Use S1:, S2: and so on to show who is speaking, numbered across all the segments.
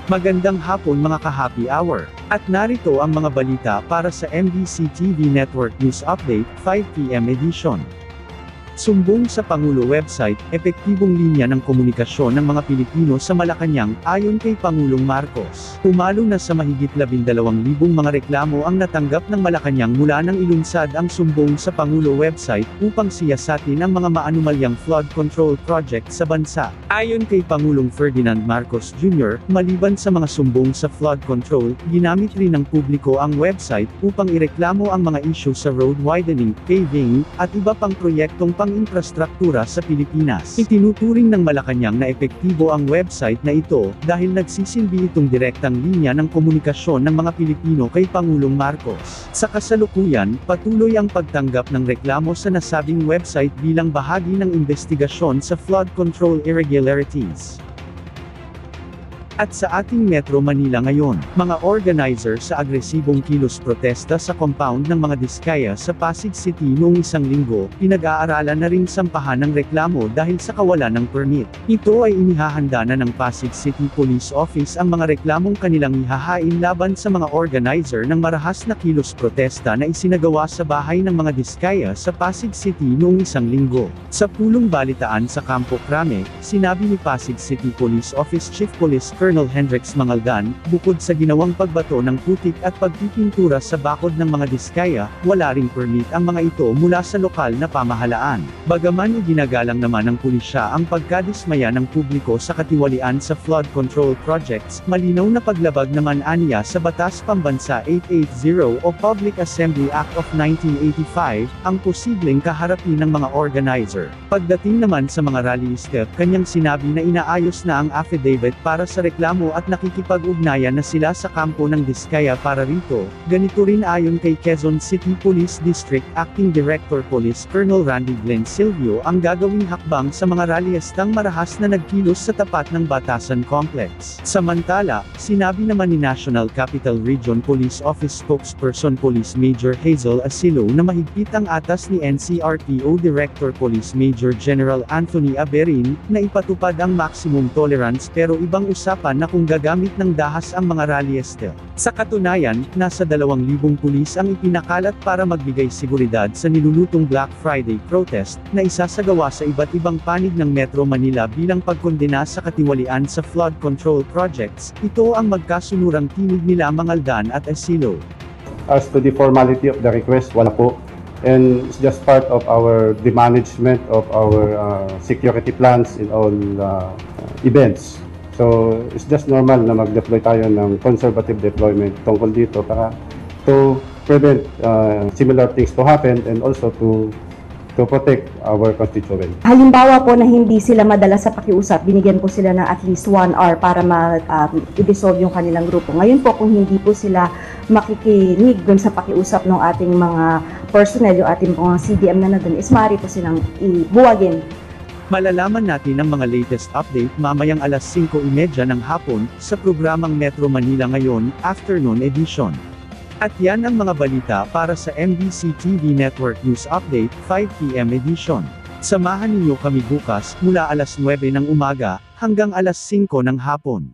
S1: Magandang hapon mga ka-happy hour. At narito ang mga balita para sa MBC TV Network News Update, 5 PM edition. Sumbong sa Pangulo website, epektibong linya ng komunikasyon ng mga Pilipino sa Malacanang, ayon kay Pangulong Marcos. Umalo na sa mahigit 12,000 mga reklamo ang natanggap ng Malacanang mula nang ilunsad ang sumbong sa Pangulo website, upang siyasatin ang mga maanumalyang flood control project sa bansa. Ayon kay Pangulong Ferdinand Marcos Jr., maliban sa mga sumbong sa flood control, ginamit rin ng publiko ang website, upang ireklamo ang mga issue sa road widening, paving, at iba pang proyektong infrastruktura sa Pilipinas. Itinuturing ng Malacanang na epektibo ang website na ito, dahil nagsisilbi itong direktang linya ng komunikasyon ng mga Pilipino kay Pangulong Marcos. Sa kasalukuyan, patuloy ang pagtanggap ng reklamo sa nasabing website bilang bahagi ng investigasyon sa flood control irregularities. At sa ating Metro Manila ngayon, mga organizer sa agresibong kilos protesta sa compound ng mga Diskaya sa Pasig City noong isang linggo, pinag-aaralan na ring sampahan ng reklamo dahil sa kawalan ng permit. Ito ay inihahanda na ng Pasig City Police Office ang mga reklamong kanilang ihahain laban sa mga organizer ng marahas na kilos protesta na isinagawa sa bahay ng mga Diskaya sa Pasig City noong isang linggo. Sa pulong balitaan sa Campo Crame, sinabi ni Pasig City Police Office Chief Police Colonel Hendrix Mangaldan, bukod sa ginawang pagbato ng putik at pagpipintura sa bakod ng mga Diskaya, wala ring permit ang mga ito mula sa lokal na pamahalaan. Bagaman iginagalang naman ng pulisya ang pagkadismaya ng publiko sa katiwalian sa flood control projects, malinaw na paglabag naman aniya sa Batas Pambansa 880 o Public Assembly Act of 1985, ang posibleng kaharapin ng mga organizer. Pagdating naman sa mga rallyista, kanyang sinabi na inaayos na ang affidavit para sa reklamo at nakikipag-ugnayan na sila sa kampo ng Diskaya para rito. Ganito rin ayon kay Quezon City Police District Acting Director Police Colonel Randy Glenn Silvio ang gagawing hakbang sa mga rallyistang marahas na nagkilos sa tapat ng Batasan Complex. Samantala, sinabi naman ni National Capital Region Police Office Spokesperson Police Major Hazel Asilo na mahigpit ang atas ni NCRPO Director Police Major General Anthony Aberin, na ipatupad ang maximum tolerance pero ibang usapan na kung gagamit ng dahas ang mga rallyista. Sa katunayan, nasa 2,000 pulis ang ipinakalat para magbigay seguridad sa nilulutong Black Friday protest, na isasagawa sa iba't ibang panig ng Metro Manila bilang pagkondena sa katiwalian sa flood control projects. Ito ang magkasunurang tinig nila Mangaldan at Asilo.
S2: As to the formality of the request, wala po. And it's just part of the management of our security plans in all events. So, it's just normal na mag-deploy tayo ng conservative deployment tungkol dito para to prevent similar things to happen and also to protect our constituents.
S3: Halimbawa po na hindi sila madala sa pakiusap, binigyan po sila ng at least 1 hour para i-dissolve yung kanilang grupo. Ngayon po, kung hindi po sila makikinig dun sa pakiusap ng ating mga personnel, yung ating mga CDM na nandun, is maaari po silang ibuwagin.
S1: Malalaman natin ang mga latest update mamayang alas 5:30 ng hapon, sa programang Metro Manila Ngayon, Afternoon Edition. At yan ang mga balita para sa MBC TV Network News Update, 5 PM edition. Samahan ninyo kami bukas, mula alas 9 ng umaga, hanggang alas 5 ng hapon.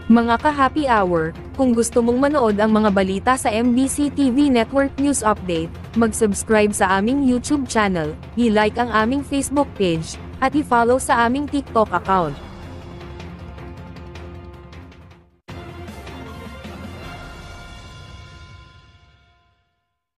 S4: Mga ka-happy hour, kung gusto mong manood ang mga balita sa MBC TV Network News Update, mag-subscribe sa aming YouTube channel, i-like ang aming Facebook page, at i-follow sa aming TikTok account.